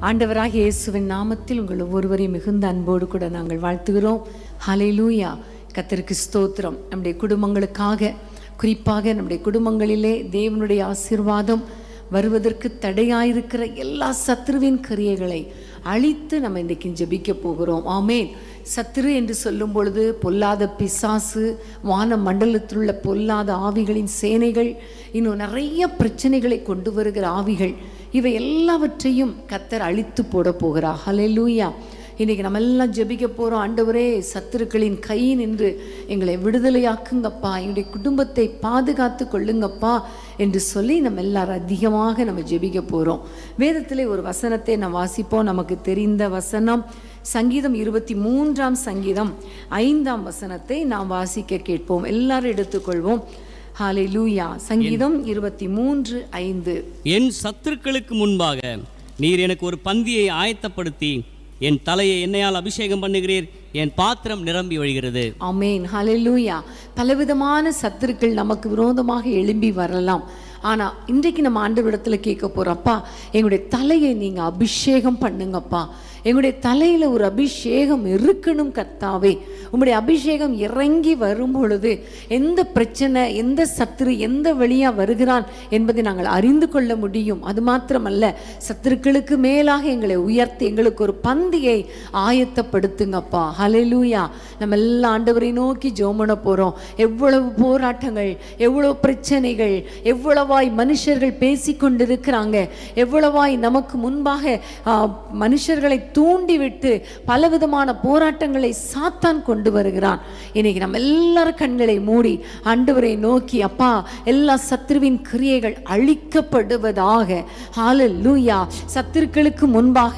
ஆண்டவராகிய இயேசுவின் நாமத்தில் உங்கள் ஒவ்வொருவரையும் மிகுந்த அன்போடு கூட நாங்கள் வாழ்த்துகிறோம். ஹல்லேலூயா. கர்த்தருக்கு ஸ்தோத்திரம். நம்முடைய குடும்பங்களுக்காக, குறிப்பாக நம்முடைய குடும்பங்களிலே தேவனுடைய ஆசீர்வாதம் வருவதற்கு தடையாயிருக்கிற எல்லா சத்துருவின் கிரியைகளை அழித்து நம்ம இன்றைக்கு ஜெபிக்க போகிறோம். ஆமேன். சத்துரு என்று சொல்லும் பொழுது பொல்லாத பிசாசு, வான மண்டலத்தில் உள்ள பொல்லாத ஆவிகளின் சேனைகள், இன்னும் நிறைய பிரச்சனைகளை கொண்டு வருகிற ஆவிகள், இவை எல்லாவற்றையும் கர்த்தர் அழித்து போட போகிறார். ஹல்லேலூயா. இன்றைக்கி நம்ம எல்லாம் ஜெபிக்க போகிறோம். ஆண்டவரே, சத்துருக்களின் கை நின்று எங்களை விடுதலையாக்குங்கப்பா, எங்களுடைய குடும்பத்தை பாதுகாத்து கொள்ளுங்கப்பா என்று சொல்லி நம்ம எல்லாரும் அதிகமாக நம்ம ஜெபிக்க போகிறோம். வேதத்திலே ஒரு வசனத்தை நம்ம வாசிப்போம். நமக்கு தெரிந்த வசனம் சங்கீதம் 23ஆம் சங்கீதம் 5ஆம் வசனத்தை நாம் வாசிக்க கேட்போம். எல்லாரும் எடுத்துக்கொள்வோம். ஹல்லேலூயா. சங்கீதம் 23:5. என் சத்துருக்களுக்கு முன்பாக நீர் எனக்கு ஒரு பந்தியை ஆயத்தப்படுத்தி என் தலையை எண்ணெயால் அபிஷேகம் பண்ணுகிறீர், என் பாத்திரம் நிரம்பி வழிகிறது. ஆமேன். ஹல்லேலூயா. பலவிதமான சத்துருக்கள் நமக்கு விரோதமாக எழும்பி வரலாம். ஆனால் இன்றைக்கு நம்ம ஆண்டவரிடத்தில் கேட்க போகிறோம், எங்களுடைய தலையை நீங்கள் அபிஷேகம் பண்ணுங்கப்பா, எங்களுடைய தலையில் ஒரு அபிஷேகம் இருக்கணும் கர்த்தாவே. உங்களுடைய அபிஷேகம் இறங்கி வரும் பொழுது எந்த பிரச்சனை, எந்த சத்துரு எந்த வழியாக வருகிறான் என்பதை நாங்கள் அறிந்து கொள்ள முடியும். அது மாத்திரமல்ல, சத்துருக்களுக்கு மேலாக எங்களை உயர்த்தி எங்களுக்கு ஒரு பந்தியை ஆயத்தப்படுத்துங்கப்பா. ஹல்லேலூயா. நம்ம எல்லாம் ஆண்டவரை நோக்கி ஜெபம் பண்ண போகிறோம். எவ்வளவு போராட்டங்கள், எவ்வளவு பிரச்சனைகள், எவ்வளவாய் மனுஷர்கள் பேசி கொண்டிருக்கிறாங்க, எவ்வளவாய் நமக்கு முன்பாக மனுஷர்களை தூண்டிவிட்டு பலவிதமான போராட்டங்களை சாத்தான் கொண்டு வருகிறான். இன்னைக்கு நம்ம எல்லாரும் கண்களை மூடி ஆண்டவரை நோக்கி, அப்பா, எல்லா சத்துருவின் கிரியைகள் அழிக்கப்படுவதாக. ஹல்லேலூயா. சத்துருக்களுக்கு முன்பாக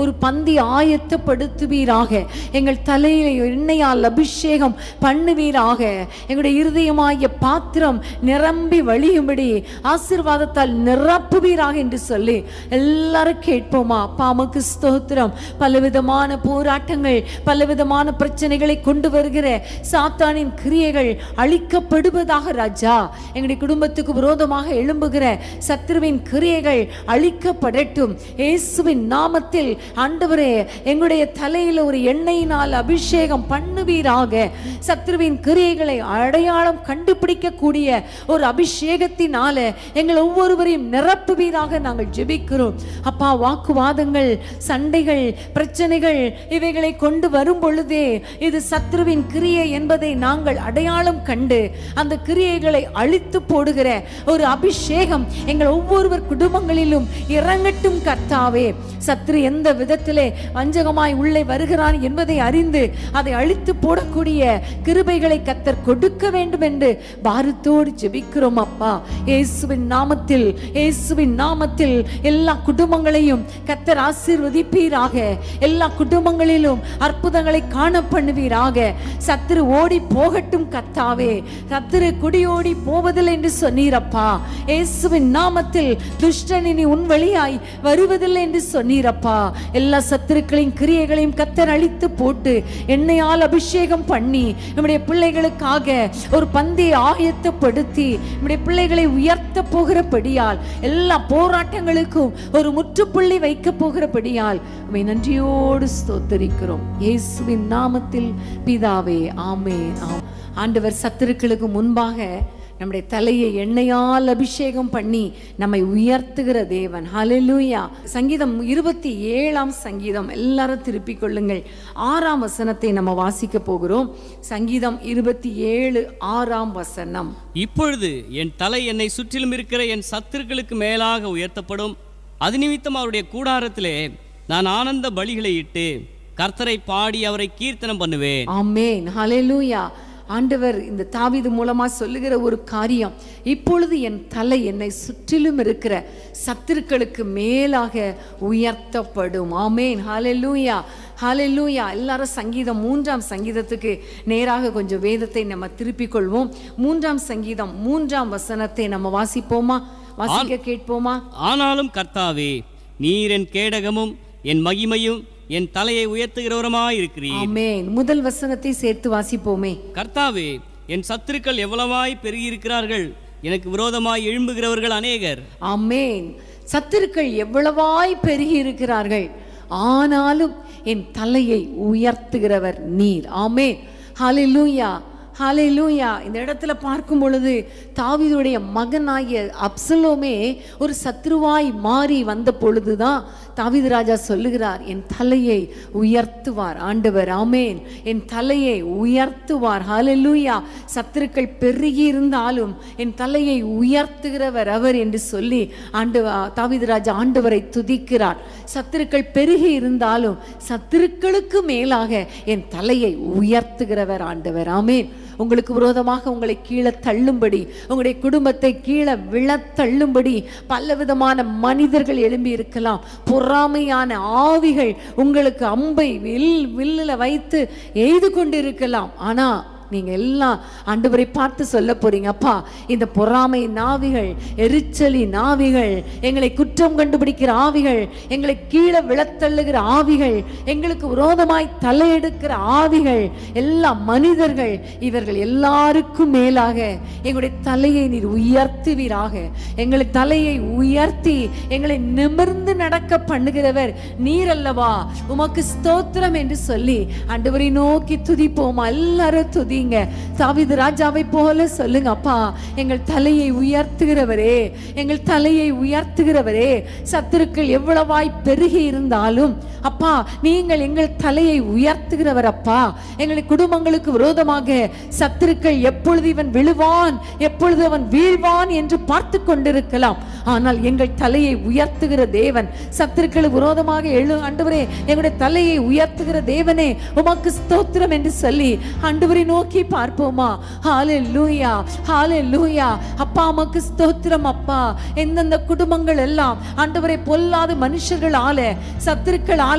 ஒரு பந்தி ஆயத்தப்படுத்துவீராக. எங்கள் தலையில எண்ணெயால் அபிஷேகம் பண்ணுவீராக. எங்களுடைய இருதயமாகிய பாத்திரம் நிரம்பி வழியும்படி ஆசீர்வாதத்தால் நிரப்புவீராக என்று சொல்லி எல்லாரும் கேட்போமா? அப்பா, உமக்கு ஸ்தோத்திரம். பலவிதமான போராட்டங்கள், பலவிதமான பிரச்சனைகளை கொண்டு வருகிற சாத்தானின் கிரியைகள் அழிக்கப்படுவதாக ராஜா. எங்களுடைய குடும்பத்துக்கு விரோதமாக எழும்புகிற சத்துருவின் கிரியைகள் அழிக்கப்படட்டும் இயேசுவின் நாமத்தில். ஆண்டவரே, எங்களுடைய தலையில் ஒரு எண்ணெயினால் அபிஷேகம் பண்ணுவீராக. சத்துருவின் கிரியைகளை அடையாளம் கண்டுபிடிக்கக்கூடிய ஒரு அபிஷேகத்தினால எங்கள் ஒவ்வொருவரையும் நிரப்புவீராக நாங்கள் ஜெபிக்கிறோம். அப்பா, வாக்குவாதங்கள், சண்டைகள், பிரச்சனைகள் இவைகளை கொண்டு வரும் பொழுதே இது சத்ருவின் கிரியை என்பதை நாங்கள் அடையாளம் கண்டு அந்த கிரியைகளை அழித்து போடுகிற ஒரு அபிஷேகம் எங்கள் ஒவ்வொருவர் குடும்பங்களிலும் இறங்கட்டும் கர்த்தாவே. சத்ரு எந்த விதத்திலே வஞ்சகமாய் உள்ளே வருகிறான் என்பதை அறிந்து அதை அழித்து போடக்கூடிய கிருபைகளை கர்த்தர் கொடுக்க வேண்டும் என்று பாரத்தோடு ஜெபிக்கிறோம். அப்பா, இயேசுவின் நாமத்தில், இயேசுவின் நாமத்தில் எல்லா குடும்பங்களையும் கர்த்தர் ஆசீர்வதிப்பீராக. எல்லா குடும்பங்களிலும் அற்புதங்களை காண பண்ணுவீராக. சத்துரு ஓடி போகட்டும் கர்த்தாவே. சத்துரு குடியோடி போவதில்லை என்று சொன்னீரப்பா. இயேசுவின் நாமத்தில் துஷ்டன் இனி உன் வழியாய் வருவதில்லை என்று சொன்னீரப்பா. எல்லா சத்துருக்களின் கிரியைகளையும் கர்த்தர் அழித்து போட்டு எண்ணெயால் அபிஷேகம் பண்ணி நம்முடைய பிள்ளைகளுக்காக ஒரு பந்தியை ஆயத்தப்படுத்தி நம்முடைய பிள்ளைகளை உயர்த்த போகிறபடியால், எல்லா போராட்டங்களுக்கும் ஒரு முற்றுப்புள்ளி வைக்க போகிறபடியால் நன்றியோடு ஸ்தோத்தரிக்கிறோம் இயேசுவின் நாமத்தில் பிதாவே. ஆமென். ஆண்டவர் சத்துருக்களுக்கு முன்பாக நம்முடைய தலையை எண்ணெயால் அபிஷேகம் பண்ணி நம்மை உயர்த்துகிற தேவன். ஹல்லேலூயா. சங்கீதம் 27ஆம் சங்கீதம் எல்லாரும் திருப்பிக் கொள்ளுங்கள். 6ஆம் வசனத்தை நம்ம வாசிக்க போகிறோம். சங்கீதம் 27:6ஆம் வசனம். இப்பொழுது என் தலை என்னை சுற்றிலும் இருக்கிற என் சத்துருக்களுக்கு மேலாக உயர்த்தப்படும். அது நிமித்தம் அவருடைய கூடாரத்திலே நான் ஆனந்த பலிகளை இட்டு கர்த்தரை பாடி அவரை கீர்த்தனம் பண்ணுவேன். ஆமென். ஹல்லேலூயா. ஆண்டவர் இந்த தாவீது மூலமா சொல்லுகிற ஒரு காரியம், இப்பொழுது என் தலை என்னை சுற்றிலும் இருக்கிற சத்துருக்களுக்கு மேலாக உயர்த்தப்படும். ஆமென். ஹல்லேலூயா. ஹல்லேலூயா. எல்லாரும் சங்கீதம் 3ஆம் சங்கீதத்துக்கு நேராக கொஞ்சம் வேதத்தை நம்ம திருப்பிக் கொள்வோம். 3ஆம் சங்கீதம் 3ஆம் வசனத்தை நம்ம வாசிப்போமா? வாசிக்க கேட்போமா? ஆனாலும் கர்த்தாவே, நீர் என் கேடகமும் என் மகிமையும் என் தலையை உயர்த்துகிறவருமாய் இருக்கிறீர். ஆமென். முதல் வசனத்தை சேர்த்து வாசிப்போமே. கர்த்தாவே, என் சத்துருக்கள் எவ்வளவாய் பெருகி இருக்கிறார்கள், எனக்கு விரோதமாய் எழும்புகிறவர்கள் அநேகர். ஆமென். சத்துருக்கள் எவ்வளவாய் பெருகி இருக்கிறார்கள், ஆனாலும் என் தலையை உயர்த்துகிறவர் நீர். ஆமென். ஹல்லேலூயா, ஹல்லேலூயா. இந்த இடத்துல பார்க்கும் பொழுது தாவீதுடைய மகனாகிய அப்சலோமே ஒரு சத்ருவாய் மாறி வந்த பொழுதுதான் தாவீது ராஜா சொல்லுகிறார், என் தலையை உயர்த்துவார் ஆண்டவர். ஆமேன். என் தலையை உயர்த்துவார். ஹல்லேலூயா. சத்துருக்கள் பெருகி இருந்தாலும் என் தலையை உயர்த்துகிறவர் அவர் என்று சொல்லி தாவீது ராஜா ஆண்டவரை துதிக்கிறார். சத்துருக்கள் பெருகி இருந்தாலும் சத்துருக்களுக்கு மேலாக என் தலையை உயர்த்துகிறவர் ஆண்டவர். ஆமேன். உங்களுக்கு விரோதமாக உங்களை கீழே தள்ளும்படி, உங்களுடைய குடும்பத்தை கீழே விழ தள்ளும்படி பலவிதமான மனிதர்கள் எழும்பி இருக்கலாம். பொறாமையான ஆவிகள் உங்களுக்கு அம்பை வில்லில் வைத்து எய்து கொண்டு இருக்கலாம். ஆனா நீங்க எல்லாம் ஆண்டவரை பார்த்து சொல்ல போறீங்க, அப்பா இந்த பொறாமை நாவிகள், எரிச்சலி நாவிகள், எங்களை குற்றம் கண்டுபிடிக்கிற ஆவிகள், எங்களை கீழே விழத்தள்ளுகிற ஆவிகள், எங்களுக்கு விரோதமாய் தலையெடுக்கிற ஆவிகள், எல்லா மனிதர்கள், இவர்கள் எல்லாருக்கும் மேலாக எங்களுடைய தலையை நீர் உயர்த்துவீராக. எங்களை தலையை உயர்த்தி எங்களை நிமிர்ந்து நடக்க பண்ணுகிறவர் நீர் அல்லவா. உமக்கு ஸ்தோத்திரம் என்று சொல்லி ஆண்டவரை நோக்கி துதிப்போமா. எல்லாரும் துதி. தாவீது ராஜாவை போல சொல்லுங்க, அப்பா எங்கள் தலையை உயர்த்துகிறவரே, எங்கள் தலையை உயர்த்துகிறவரே. சத்துருக்கள் எவ்வளவாய் பெருகி இருந்தாலும் அப்பா நீங்கள் எங்கள் தலையை உயர்த்துகிறவர். அப்பா எங்களை குடும்பங்களுக்கு விரோதமாக சத்துருக்கள் எப்பொழுது இவன் விழுவான், எப்பொழுது அவன் வீழ்வான் என்று பார்த்து கொண்டிருக்கலாம். ஆனால் எங்கள் தலையை உயர்த்துகிற தேவன், சத்துருக்களுக்கு விரோதமாக ஆண்டவரே எங்களுடைய தலையை உயர்த்துகிற தேவனே உமக்கு ஸ்தோத்திரம் என்று சொல்லி ஆண்டவரை நோக்கி பார்ப்போமா. ஹல்லேலூயா, ஹல்லேலூயா. அப்பா உமக்கு ஸ்தோத்திரம். அப்பா எந்தெந்த குடும்பங்கள் எல்லாம் ஆண்டவரை பொல்லாத மனுஷர்களால, சத்துருக்களால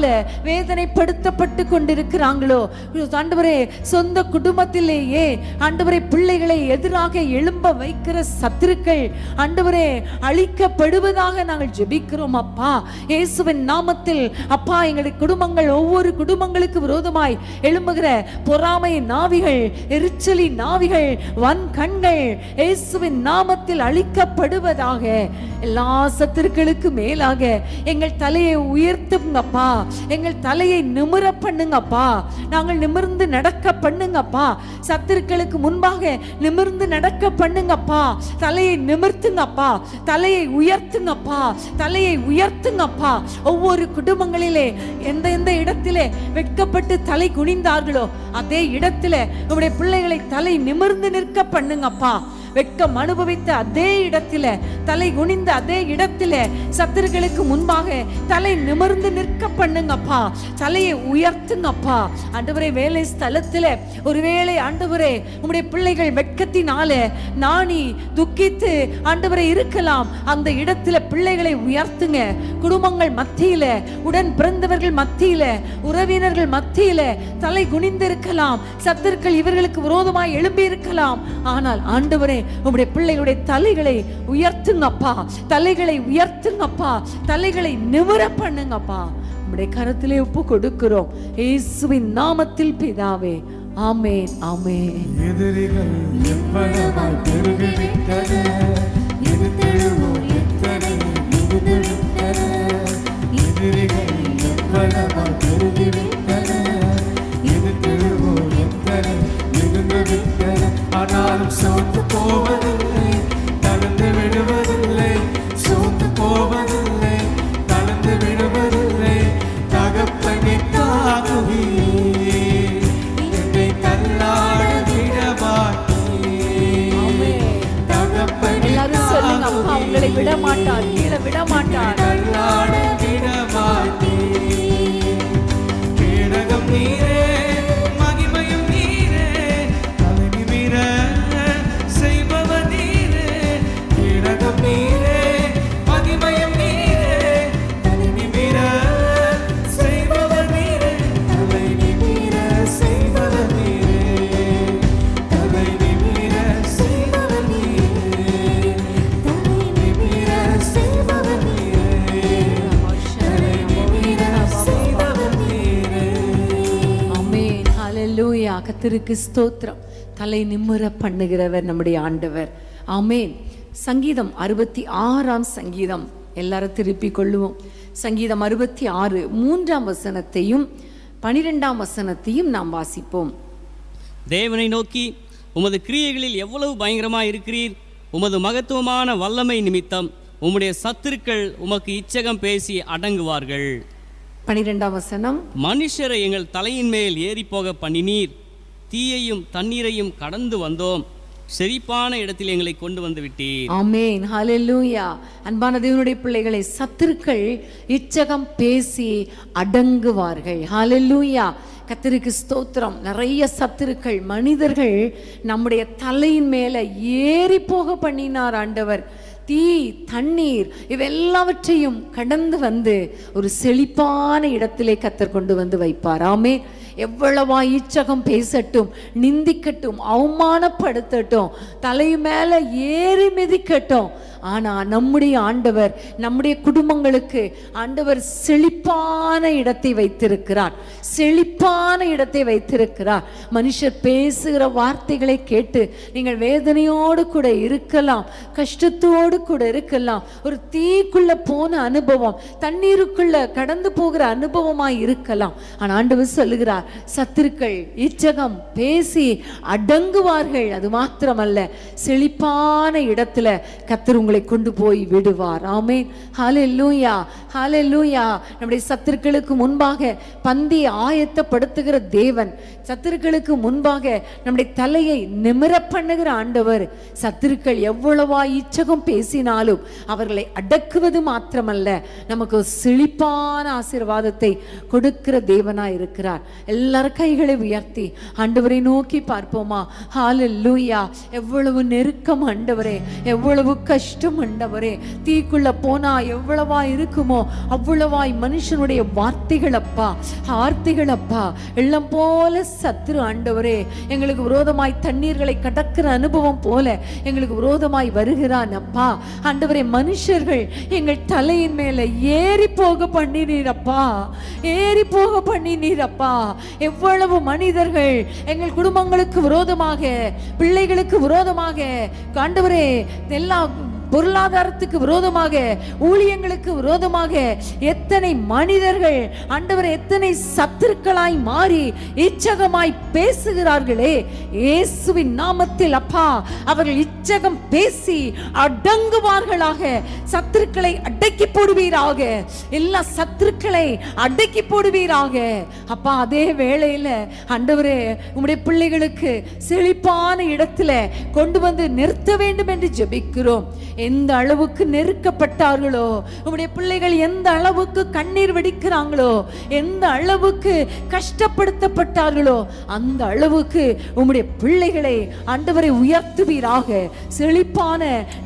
வேதனைப்படுத்தப்பட்டு கொண்டிருக்கிறாங்களோ, ஆண்டவரே சொந்த குடும்பத்திலேயே ஆண்டவரை பிள்ளைகளை எதிராக எழும்ப வைக்கிற சத்துருக்கள் ஆண்டவரே அழிக்கப்படுவதாக நாங்கள் ஜெபிக்கிறோம். அப்பா இயேசுவின் நாமத்தில் அப்பா எங்களுடைய குடும்பங்கள், ஒவ்வொரு குடும்பங்களுக்கு விரோதமாய் எழும்புகிற பொறாமை நாவிகள், எரிச்சலி நாவிகள், வன் கண்கள் இயேசுவின் நாமத்தில் அழிக்கப்படுவதாக. எல்லா சத்துருக்களுக்கு மேலாக எங்கள் தலையை உயர்த்துங்கப்பா, எங்கள் தலையை நிமிர பண்ணுங்கப்பா. நாங்கள் நிமிர்ந்து நடக்க பண்ணுங்கப்பா. சத்துருக்களுக்கு முன்பாக நிமிர்ந்து நடக்க பண்ணுங்கப்பா. தலையை நிமிர்த்துங்கப்பா, தலையை உயர்த்துங்கப்பா, தலையை உயர்த்துங்கப்பா. ஒவ்வொரு குடும்பங்களிலே எந்த இடத்திலே வெட்கப்பட்டு தலை குனிந்தார்களோ அதே இடத்திலே உங்களுடைய பிள்ளைகளை தலை நிமிர்ந்து நிற்க பண்ணுங்கப்பா. வெட்கம் அனுபவித்த அதே இடத்தில, தலை குனிந்த அதே இடத்தில சத்துருக்களுக்கு முன்பாக தலை நிமிர்ந்து நிற்க பண்ணுங்கப்பா. தலையை உயர்த்துங்கப்பா. ஆண்டவரே வேலை ஸ்தலத்தில ஒருவேளை ஆண்டவரே உம்முடைய பிள்ளைகள் வெட்கத்தினால நாணி துக்கித்து ஆண்டவரே இருக்கலாம். அந்த இடத்துல பிள்ளைகளை உயர்த்துங்க. குடும்பங்கள் மத்தியில, உடன் பிறந்தவர்கள் மத்தியில, உறவினர்கள் மத்தியில தலை குனிந்திருக்கலாம். சத்துருக்கள் இவர்களுக்கு விரோதமாய் எழும்பி இருக்கலாம். ஆனால் ஆண்டவரே உம்முடைய பிள்ளைகளுடைய தலைகளை உயர்த்துங்கப்பா, தலைகளை உயர்த்துங்கப்பா, தலைகளை நிமிர பண்ணுங்கப்பா. உம்முடைய கரத்திலே ஒப்பு கொடுக்கிறோம் இயேசுவின் நாமத்தில் பிதாவே. ஆமென், ஆமென். எதிரிகள் எவ்வளவாய் பெருகிவிட்டது, எதிர்த்தெழுவோர் எத்தனை மிகுந்துவிட்டது. எதிரிகள் எவ்வளவாய் பெருகிவிட்டது, எதிர்த்தெழுவோர் எத்தனை மிகுந்துவிட்டது. ஆனாலும் சோர்ந்து போவதில்லை, தளர்ந்து விடுவதில்லை, சோர்ந்து போவதில்லை, தளர்ந்து விடுவதில்லை. தகப்பனை தாங்குவீர், என்னை தள்ளாட விடமாட்டீர். தகப்பனை சொல்லுங்க, அப்பா உங்களை விட மாட்டார், கீழே விட மாட்டார். தள்ளாட விடமாட்டீர். கேடகம் நீரே, மகிமையும் நீரே, தலை நிமிர செய்பவர் நீரே. கேடகம் நீரே, மகிமையும் நீரே, தலை நிமிர செய்பவர் நீரே. தலை நிமிர செய்பவர் நீரே, தலை நிமிர செய்பவர் நீரே, தலை நிமிர செய்பவர் நீரே, தலை நிமிர செய்பவர் நீரே. ஆமென், ஹல்லேலூயா. கர்த்தருக்கு ஸ்தோத்திரம். தலை நிமிர பண்ணுகிறவர் நம்முடைய ஆண்டவர். ஆமென். சங்கீதம் 66 சங்கீதம் எல்லாரும் திருப்பிக் கொள்ளுவோம். சங்கீதம் 66 3ஆம் வசனத்தையும் 12ஆம் வசனத்தையும் நாம் வாசிப்போம். தேவனை நோக்கி, உமது கிரியைகளில் எவ்வளவு பயங்கரமாய் இருக்கிறீர்! உமது மகத்துவமான வல்லமை நிமித்தம் உம்முடைய சத்துருக்கள் உமக்கு இச்சகம் பேசி அடங்குவார்கள். 12ஆம் வசனம், மனுஷரை எங்கள் தலையின் மேல் ஏறி போக பண்ணினீர். தீயையும் தண்ணீரையும் கடந்து வந்தோம். செழிப்பான இடத்தில் எங்களை கொண்டு வந்து விட்டீர். ஆமென், ஹல்லேலூயா. அன்பான தேவனுடைய பிள்ளைகளை, சத்துருக்கள் இச்சகம் பேசி அடங்குவார்கள். ஹல்லேலூயா. கர்த்தருக்கு ஸ்தோத்திரம். நிறைய சத்துருக்கள், மனிதர்கள் நம்முடைய தலையின் மேல ஏறி போக பண்ணினார் ஆண்டவர். தீ, தண்ணீர் இவெல்லாவற்றையும் கடந்து வந்து ஒரு செழிப்பான இடத்திலே கர்த்தர் கொண்டு வந்து வைப்பார். ஆமென். எவ்வளவா இச்சகம் பேசட்டும், நிந்திக்கட்டும், அவமானப்படுத்தட்டும், தலை மேல ஏறி மிதிக்கட்டும், ஆனா நம்முடைய ஆண்டவர் நம்முடைய குடும்பங்களுக்கு ஆண்டவர் செழிப்பான இடத்தை வைத்திருக்கிறார். செழிப்பான இடத்தை வைத்திருக்கிறார். மனுஷர் பேசுகிற வார்த்தைகளை கேட்டு நீங்கள் வேதனையோடு கூட இருக்கலாம், கஷ்டத்தோடு கூட இருக்கலாம், ஒரு தீக்குள்ள போன அனுபவம், தண்ணீருக்குள்ள கடந்து போகிற அனுபவமாய் இருக்கலாம். ஆனா ஆண்டவர் சொல்லுகிறார், சத்துருக்கள் இச்சகம் பேசி அடங்குவார்கள். அது மாத்திரமல்ல, செழிப்பான இடத்துல கர்த்தர் உங்களை கொண்டு போய் விடுவார். ஆமென், ஹல்லேலூயா, ஹல்லேலூயா. நம்முடைய சத்துருக்களுக்கு முன்பாக பந்தி ஆயத்தப்படுத்துகிற தேவன், சத்துருக்களுக்கு முன்பாக நம்முடைய தலையை நிமிர பண்ணுகிற ஆண்டவர். சத்துருக்கள் எவ்வளவா இச்சகம் பேசினாலும் அவர்களை அடக்குவது மாத்திரமல்ல, நமக்கு செழிப்பான ஆசீர்வாதத்தை கொடுக்கிற தேவனா இருக்கிறார். எல்லாரும் கைகளை உயர்த்தி ஆண்டவரை நோக்கி பார்ப்போமா? ஹல்லேலூயா. எவ்வளவு நெருக்கம் ஆண்டவரே, எவ்வளவு கஷ்டம் ஆண்டவரே. தீக்குள்ள போனா எவ்வளவா இருக்குமோ அவ்வளவாய் மனுஷனுடைய வார்த்தைகள் அப்பா, வார்த்தைகள் அப்பா, வெள்ளம் போல சத்துரு ஆண்டவரே எங்களுக்கு விரோதமாய் தண்ணீர்களை கடக்கிற அனுபவம் போல எங்களுக்கு விரோதமாய் வருகிறான் அப்பா. ஆண்டவரே, மனுஷர்கள் எங்கள் தலையின் மேல ஏறி போக பண்ணினீரப்பா, ஏறி போக பண்ணினீரப்பா. எவ்வளவு மனிதர்கள் எங்கள் குடும்பங்களுக்கு விரோதமாக, பிள்ளைகளுக்கு விரோதமாக, ஆண்டவரே எல்லா பொருளாதாரத்துக்கு விரோதமாக, ஊழியங்களுக்கு விரோதமாக எத்தனை மனிதர்கள் ஆண்டவரே, எத்தனை சத்துருக்களாய் மாறி இச்சகமாய் பேசுகிறார்களே. இயேசுவின் நாமத்தில் அப்பா, அவர்கள் இச்சகம் பேசி அடங்குவார்களாக. சத்துருக்களை அடக்கி போடுவீராக, எல்லா சத்துருக்களை அடக்கி போடுவீராக அப்பா. அதே வேளையில ஆண்டவரே, உம்முடைய பிள்ளைகளுக்கு செழிப்பான இடத்துல கொண்டு வந்து நிறுத்த வேண்டும் என்று ஜெபிக்கிறோம். எந்த அளவுக்கு நெருக்கப்பட்டார்களோ, உம்முடைய பிள்ளைகள் எந்த அளவுக்கு கண்ணீர் வெடிக்கிறாங்களோ, எந்த அளவுக்கு கஷ்டப்படுத்தப்பட்டார்களோ, அந்த அளவுக்கு உம்முடைய பிள்ளைகளை ஆண்டவரை உயர்த்துவீராக. செழிப்பான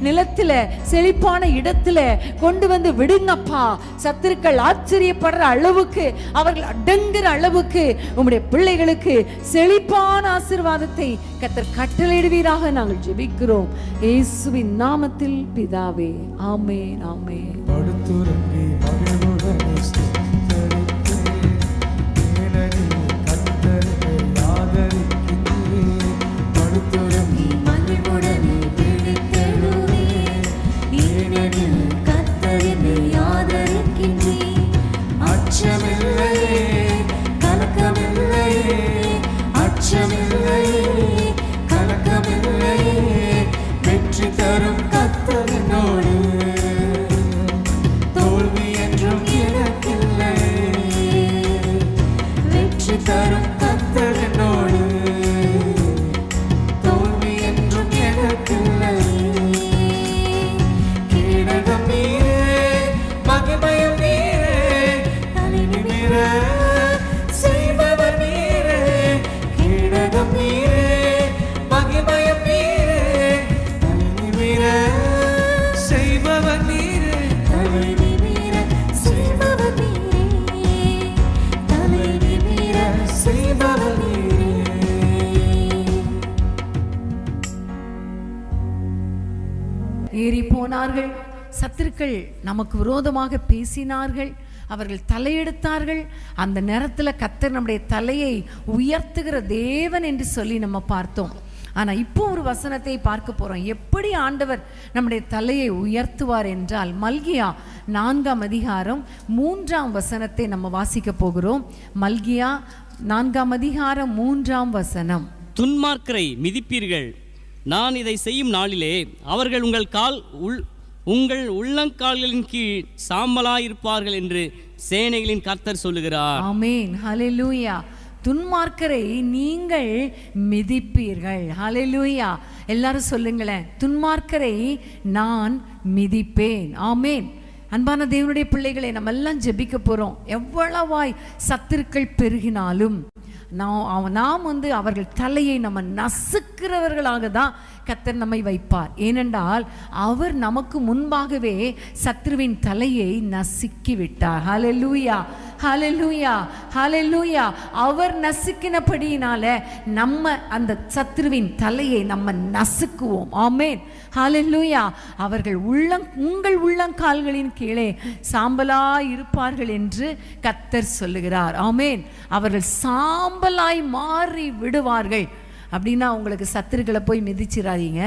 நிலத்தில, செழிப்பான இடத்துல கொண்டு வந்து விடுங்கப்பா. சத்துருக்கள் ஆச்சரியப்படுற அளவுக்கு, அவர்கள் அடங்குற அளவுக்கு உம்முடைய பிள்ளைகளுக்கு செழிப்பான ஆசீர்வாதத்தை கர்த்தர் கட்டளையிடுவீராக நாங்கள் ஜெபிக்கிறோம் இயேசுவின் நாமத்தில் பிதாவே, ஆமென், ஆமென். படுத்துறங்கி மகிழ்வுடனே ஸ்துதித்தரித்தேன். ஏனெனில் கர்த்தரை ஆதரிக்கின்றேன். படுத்துறங்கி மகிழ்வுடனே விழித்தெழுவேன். ஏனெனில் கர்த்தரை ஆதரிக்கின்றேன். அச்சமில்லையே, கலக்கமில்லையே, அச்சமில்லையே, கலக்கமில்லையே, வெற்றி தரும் கர்த்தரினோடு தோல்வி என்றும் எனக்கில்லை. வெற்றி தரும் கர்த்தரினோடு தோல்வி என்றும் எனக்கில்லை. கேடகம் நீரே, மகிமையும் நீரே, தலை நிமிர செய்பவர் நீரே. கேடகம் நீரே, மகிமையும் நீரே, தலை நிமிர செய்பவர் நீரே. தலை நிமிர செய்பவர் நீரே, தலை நிமிர செய்பவர் நீரே. ஏறி போனார்கள். சத்துருக்கள் நமக்கு விரோதமாக பேசினார்கள், அவர்கள் தலையெடுத்தார்கள். அந்த நேரத்தில் கர்த்தர் நம்முடைய தலையை உயர்த்துகிற தேவன் என்று சொல்லி நம்ம பார்த்தோம். ஆனா இப்போ ஒரு வசனத்தை பார்க்க போறோம். எப்படி ஆண்டவர் நம்முடைய தலையை உயர்த்துவார் என்றால், மல்கியா 4ஆம் அதிகாரம் 3ஆம் வசனத்தை நம்ம வாசிக்க போகிறோம். மல்கியா 4ஆம் அதிகாரம் 3ஆம் வசனம். துன்மார்க்கரை மிதிப்பீர்கள், நான் இதை செய்யும் நாளிலே அவர்கள் உங்கள் உள்ளங்கால்களின் கீழ் சாம்பலாயிருப்பார்கள் என்று சேனைகளின் கர்த்தர் சொல்லுகிறார். ஆமென், ஹல்லேலூயா. துன்மார்க்கரை நீங்கள் மிதிப்பீர்கள். ஹல்லேலூயா. எல்லாரும் சொல்லுங்களேன், துன்மார்க்கரை நான் மிதிப்பேன். ஆமென். அன்பான தேவனுடைய பிள்ளைகளை நம்ம எல்லாம் ஜெபிக்க போறோம். எவ்வளவாய் சத்துருக்கள் பெருகினாலும் நாம் அவர்கள் தலையை நம்ம நசுக்கிறவர்களாக தான் கர்த்தர் நம்மை வைப்பார். ஏனென்றால் அவர் நமக்கு முன்பாகவே சத்ருவின் தலையை நசுக்கி விட்டார். ஹல்லேலூயா, ஹல்லேலூயா, ஹல்லேலூயா. அவர் நசுக்கினபடியினால நம்ம அந்த சத்ருவின் தலையை நம்ம நசுக்குவோம். ஆமென், ஹல்லேலூயா. அவர்கள் உங்கள் உள்ளங்கால்களின் கீழே சாம்பலாய் இருப்பார்கள் என்று கர்த்தர் சொல்லுகிறார். ஆமென். அவர்கள் சாம்பலாய் மாறி விடுவார்கள். அப்படின்னா உங்களுக்கு சத்துருக்களை போய் மிதிச்சிடாதீங்க.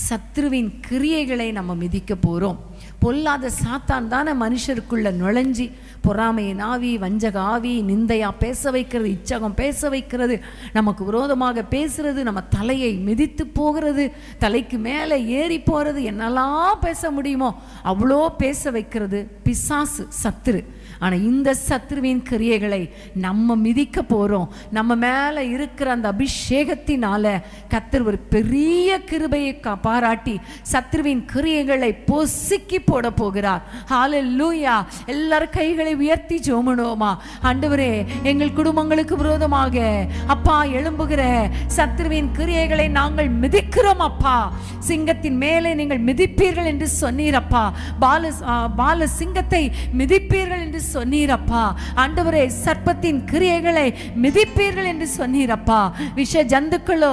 சத்ருவின் கிரியைகளை நம்ம மிதிக்க போகிறோம். பொல்லாத சாத்தான் தானே மனுஷருக்குள்ள நுழைஞ்சி பொறாமையின் ஆவி, வஞ்சக ஆவி, நிந்தையா பேச வைக்கிறது, இச்சகம் பேச வைக்கிறது, நமக்கு விரோதமாக பேசுறது, நம்ம தலையை மிதித்து போகிறது, தலைக்கு மேலே ஏறி போகிறது, என்னெல்லாம் பேச முடியுமோ அவ்வளோ பேச வைக்கிறது பிசாசு, சத்துரு. ஆனால் இந்த சத்ருவின் கிரியைகளை நம்ம மிதிக்க போகிறோம். நம்ம மேலே இருக்கிற அந்த அபிஷேகத்தினால கர்த்தர் ஒரு பெரிய கிருபையை பாராட்டி சத்ருவின் கிரியைகளை பொசுக்கி போட போகிறார். ஹல்லேலூயா. எல்லாரும் கைகளை உயர்த்தி ஜெபமோமா. ஆண்டவரே, எங்கள் குடும்பங்களுக்கு விரோதமாக அப்பா எழும்புகிற சத்ருவின் கிரியைகளை நாங்கள் மிதிக்கிறோம் அப்பா. சிங்கத்தின் மேலே நீங்கள் மிதிப்பீர்கள் என்று சொன்னீரப்பா. பால சிங்கத்தை மிதிப்பீர்கள் என்று சொன்னீரப்பா. ஆண்டவரே, சர்ப்பத்தின் கிரியைகளை மிதிப்பீர்கள் என்று சொன்னீரப்பா. விஷ ஜந்துக்களோ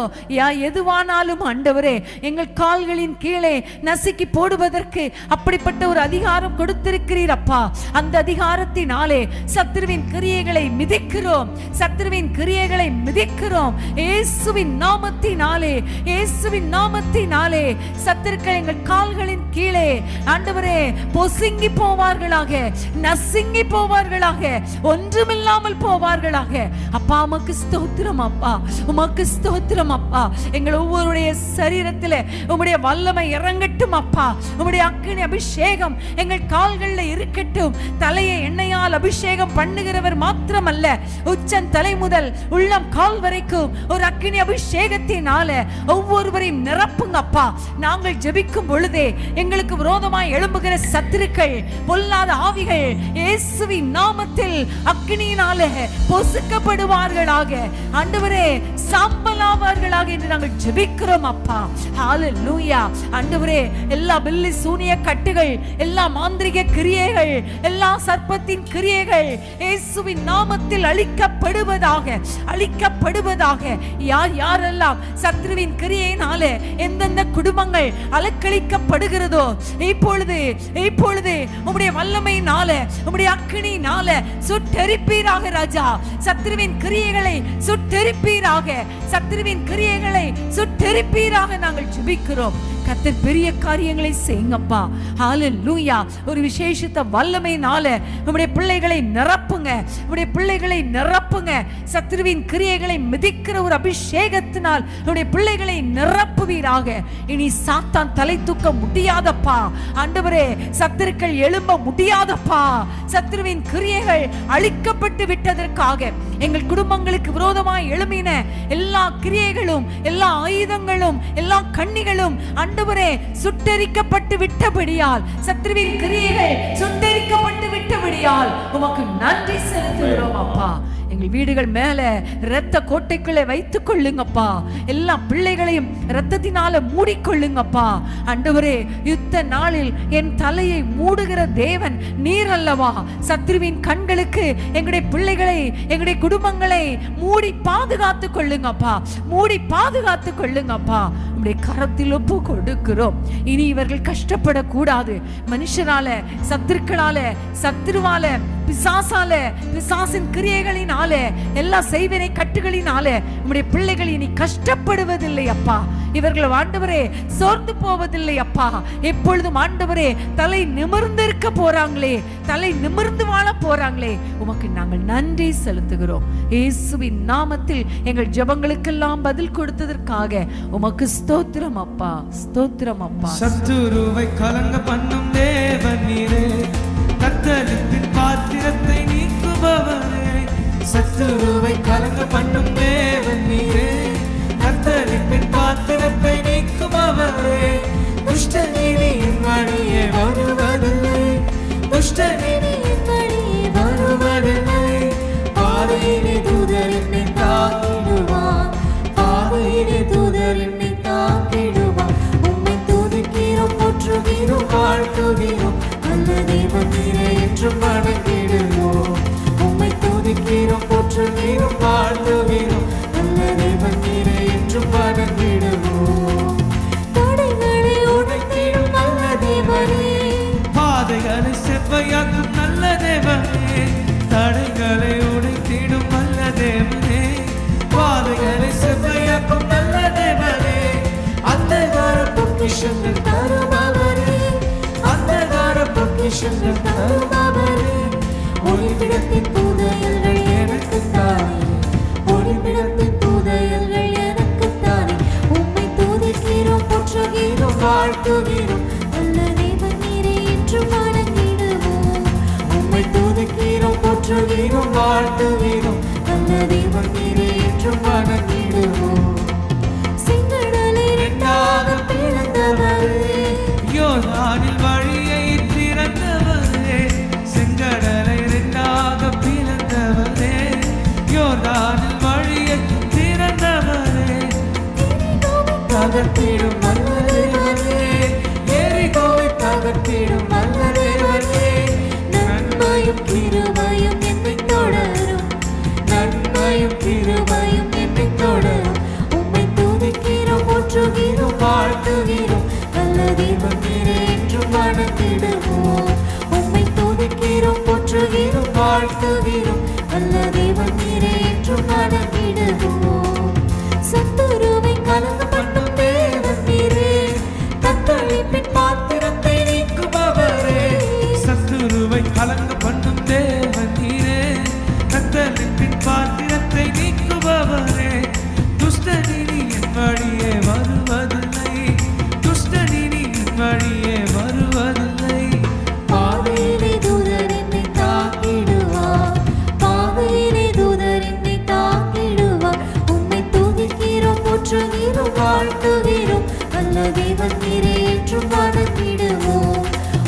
எதுவானாலும் ஆண்டவரே எங்கள் கால்களின் கீழே நசுக்கி போடுவதற்கு அப்படிப்பட்ட ஒரு அதிகாரம் கொடுத்திருக்கிறீரப்பா. அந்த அதிகாரத்தினாலே சத்ருவின் கிரியைகளை மிதிக்கிறோம். சத்ருவின் கிரியைகளை மிதிக்கிறோம். இயேசுவின் நாமத்தினாலே, இயேசுவின் நாமத்தினாலே சத்துருக்கள் எங்கள் கால்களின் கீழே ஆண்டவரே பொசுங்கி போவார்களாக, நசுங்கி போவார்களாக, ஒன்றுமில்லாமல் போவார்களாக. அப்பா உமக்கு ஸ்தோத்திரம் அப்பா, உமக்கு ஸ்தோத்திரம் அப்பா. எங்கள் ஒவ்வொருடைய சரீரத்தில் உம்முடைய வல்லமை இறங்கட்டும் அப்பா. உம்முடைய அக்கினி அபிஷேகம் எங்கள் கால்களில் இருக்கட்டும். தலையை எண்ணெயால் அபிஷேகம் பண்ணுகிறவர் மாத்திரமல்ல, உச்சன் தலை முதல் உள்ளம் கால் வரைக்கும் ஒரு அக்கினி அபிஷேகத்தினால ஒவ்வொருவரையும் நிரப்புங்க அப்பா. நாங்கள் ஜெபிக்கும் பொழுதே எங்களுக்கு விரோதமாய் எழும்புகிற சத்துருக்கள், பொல்லாத ஆவிகள் இயேசுவின் நாமத்தில் அக்கினியினாலே பொசுக்கப்படுவார்களாக, ஆண்டவரே சாம்பலாவார்களாக என்று நாங்கள் ஜெபிக்கிறோம் அப்பா. ஹல்லேலூயா. ஆண்டவரே, எல்லா பில்லி சூனிய கட்டுகள், எல்லா மாந்திரிக கிரியைகள், எல்லா சர்ப்பத்தின் கிரியைகள் இயேசுவின் நாமத்தில் அழிக்கப்படுவதாக, அழிக்கப்படுவதாக. யாரெல்லாம் சத்ருவின் கிரியையினாலே எந்தெந்த குடும்பங்கள் அலக்களிக்கப்படுகிறதோ இப்பொழுது உம்முடைய வல்லமையினால, உம்முடைய அக்கினியினால சுட்டெரிப்பீராக ராஜா. சத்ருவின் கிரியைகளை சுட்டெரிப்பீராக, சத்ருவின் கிரியைகளை சுட்டெரிப்பீராக நாங்கள் ஜெபிக்கிறோம். கர்த்தர் பெரிய காரியங்களை செய்யுங்கப்பா. ஹல்லேலூயா. ஒரு விசேஷித்த வல்லமையினால உம்முடைய பிள்ளைகளை நிரப்புங்க, உம்முடைய பிள்ளைகளை நிரப்புங்க. சத்ருவின் கிரியைகளை மிதிக்கிற ஒரு அபிஷேகத்தினால் உம்முடைய பிள்ளைகளை நிரப்புவீராக. இனி சாத்தான் தலை தூக்க முடியாதப்பா. ஆண்டவரே, சத்துருக்கள் எழும்ப முடியாதப்பா. சத்ருவின் கிரியைகள் அழிக்கப்பட்டு விட்டதற்காக எங்கள் குடும்பங்களுக்கு விரோதமாய் எழும்பின எல்லா கிரியைகளும், எல்லா ஆயுதங்களும், எல்லா கண்ணிகளும் ஆண்டவரே சுட்டெரிக்கப்பட்டு விட்டபடியால், சத்ருவின் கிரியைகள் சுட்டெரிக்கப்பட்டு விட்டபடியால் உமக்கு நன்றி செலுத்துகிறோம் அப்பா. எங்கள் வீடுகள் மேல இரத்த கோட்டைக்குள்ளே வைத்துக் கொள்ளுங்கப்பா. எல்லா பிள்ளைகளையும் இரத்தத்தினால மூடிக்கொள்ளுங்கப்பா. ஆண்டவரே, யுத்த நாளில் என் தலையை மூடுகிற தேவன் நீர் அல்லவா. சத்ருவின் கண்களுக்கு எங்களுடைய பிள்ளைகளை, எங்களுடைய குடும்பங்களை மூடி பாதுகாத்து கொள்ளுங்கப்பா, மூடி பாதுகாத்து கொள்ளுங்கப்பா. உம்முடைய கரத்தில் ஒப்பு கொடுக்கிறோம். இனி இவர்கள் கஷ்டப்படக்கூடாது. மனுஷனால, சத்துருக்களால, சத்துருவால, பிசாசின் கிரியைகளினாலே, எல்லா செய்வினை கட்டுகளினாலே உம்முடைய பிள்ளைகள் இனி கஷ்டப்படுவதில்லை அப்பா. இவர்கள் ஆண்டவரே சோர்ந்து போவதில்லை அப்பா. எப்பொழுதும் ஆண்டவரே தலை நிமிர்ந்திருக்க போறாங்களே, தலை நிமிர்ந்து வாழ போறாங்களே, உமக்கு நாங்கள் நன்றி செலுத்துகிறோம். இயேசுவின் நாமத்தில் எங்கள் ஜெபங்களுக்கெல்லாம் பதில் கொடுத்ததற்காக உமக்கு ஸ்தோத்திரம் அப்பா, ஸ்தோத்திரம் அப்பா. சத்துருவை கலங்க பண்ணும் தேவன் நீரே, கத்தரிப்பின் பாத்திரத்தை நீக்குபவரே. சத்துருவை கலங்க பண்ணும் தேவன் நீரே, கத்தரிப்பின் பாத்திரத்தை நீக்குபவரே. துஷ்ட நீதியின் வழியே வருவதில்லை, துஷ்ட நீதியின் வழியே வருவதில்லை. பாதையிலே தூதர் என்னை தாக்கிடுவார், பாதையிலே தூதர் என்னை தாக்கிடுவார். உம்மை துதிக்கிறோம், போற்றுகிறோம், வாழ்த்துகிறோம், நல்ல தேவன் நீரே என்றும் வணங்கிடுவோம். உம்மை துதிக்கிறோம், போற்றுகிறோம், வாழ்த்துகிறோம், நல்ல தேவன் நீரே என்றும் வணங்கிடுவோம். தடைகளை உடைத்திடும் நல்ல தேவனே, பாதைகளை செவ்வையாக்கும் நல்ல தேவனே. தடைகளை உடைத்திடும் நல்ல தேவனே, பாதைகளை செவ்வையாக்கும் நல்ல தேவனே. அந்தகார பொக்கிஷங்கள் தருபவரே, அந்தகார பொக்கிஷங்கள் தருபவரே. ஒளிபிடத்தின் புதையல்கள் எனக்குத்தானே, ஒளிபிடத்தின் புதையல்கள் எனக்குத்தானே. உம்மை துதிக்கிறோம், போற்றுகிறோம், வாழ்த்துகிறோம், நல்ல தேவன் நீரே என்றும் வணங்கிடுவோம். உம்மை துதிக்கிறோம், போற்றுகிறோம், வாழ்த்துகிறோம், நல்ல தேவன் நீரே என்றும் வணங்கிடுவோம். செங்கடலை இரண்டாக பிளந்தவரே, யோர்தானில் வழியை திறந்தவரே. செங்கடலை இரண்டாக பிளந்தவரே, யோர்தானில் வழியை திறந்தவரே. தகர்த்திடும் நல்ல தேவனே, எரிகோவை தகர்த்திடும் நல்ல தேவனே. நன்மையும் கிருபையும் என்னை தொடரும், நன்மையும் கிருபையும் என்னை தொடரும். உம்மை துதிக்கிறோம், போற்றுகிறோம், வாழ்த்துகிறோம், நல்ல தேவன் நீரே என்றும் வணங்கிடுவோம். உம்மை துதிக்கிறோம், போற்றுகிறோம், வாழ்த்துகிறோம், நல்ல தேவன் நீரே என்றும் வணங்கிடுவோம். சத்துருவை கலங்க பண்ணும் தேவன் நீரே, தத்தளிப்பின் பாத்திரத்தை நீக்குபவரே. சத்துருவை கலங்க பண்ணும் தேவன் நீரே, தத்தளிப்பின் பாத்திரத்தை நீக்குபவரே. துஷ்ட நீதியின் வழியே வருவதில்லை, துஷ்ட நீதியின் வழியே வருவதில்லை. பாதையிலே தூதர் என்னை தாக்கிடுவார், பாதையிலே தூதர் என்னை தாக்கிடுவார். உம்மை துதிக்கிறோம், போற்றுகிறோம், வாழ்த்துகிறோம், நல்ல தேவன் நீரே என்றும் வணங்கிடுவோம்.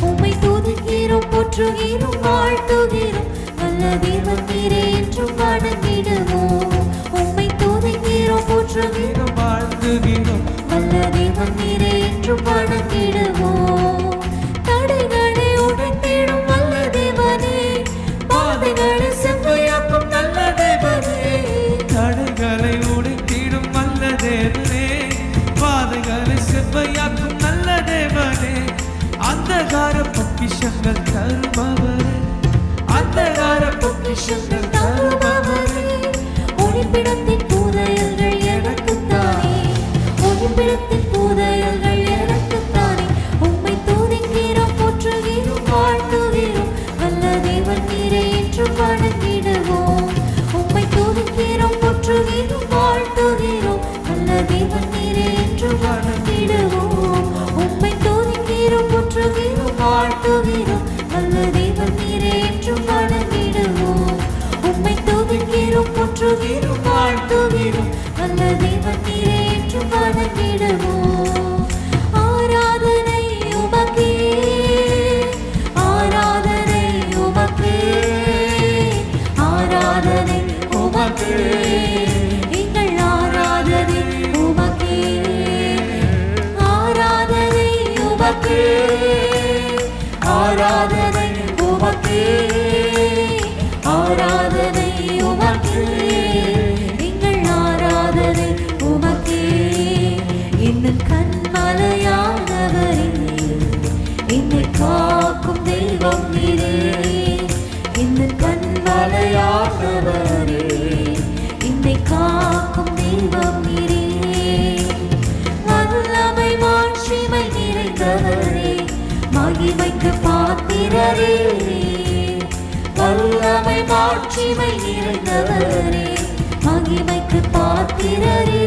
உம்மை துதிக்கிறோம், போற்றுகிறோம், வாழ்த்துகிறோம், நல்ல தேவன் நீரே என்றும் வணங்கிடுவோம். உம்மை துதிக்கிறோம், போற்றுகிறோம், வாழ்த்துகிறோம், நல்ல தேவன் நீரே என்றும் வணங்கிடுவோம். தடைகளை உடைத்திடும் நல்ல தேவனே, பாதைகளை செவ்வையாக்கும் நல்ல தேவனே. தடைகளை உடைத்திடும் நல்ல தேவனே, பாதைகளை செவ்வையாக்கும் நல்ல தேவனே. அந்தகார பொக்கிஷங்கள் தருபவரே, அந்தகார பொக்கிஷங்கள் தருபவரே. ஒளிபிடத்தின் புதையல்கள் எனக்குத்தானே, ஒளிபிடத்தின் புதையல்கள் எனக்குத்தானே. உம்மை துதிக்கிறோம், போற்றுகிறோம், வாழ்த்துகிறோம், நல்ல தேவன் நீரே என்றும் வணங்கிடுவோம். உம்மை துதிக்கிறோம், போற்றுகிறோம், வாழ்த்துகிறோம், நல்ல தேவன் நீரே என்றும் வணங்கிடுவோம். உம்மை துதிக்கிறோம், போற்றுகிறோம், வாழ்த்துகிறோம், நல்ல தேவன் நீரே என்றும் வணங்கிடுவோம். உம்மை துதிக்கிறோம், போற்றுகிறோம், வாழ்த்துகிறோம், நல்ல தேவன் நீரே என்றும் வணங்கிடுவோம். ஆராதனை உமக்கே, ஆராதனை உமக்கே, ஆராதனை உமக்கே, எங்கள் ஆராதனை உமக்கே, ஆராதனை உமக்கே, ஆராதனை உமக்கே, ஆராதனை உமக்கே, எங்கள் ஆராதனை உமக்கே. இன்னும் கண்மலையானவரே, என்னை காக்கும் தெய்வம் நீரே, இன்னும் மகிமைக்கு பாத்திரரே, வல்லமை மாட்சிமை நிறைந்தவரே, மகிமைக்கு பாத்திரரே,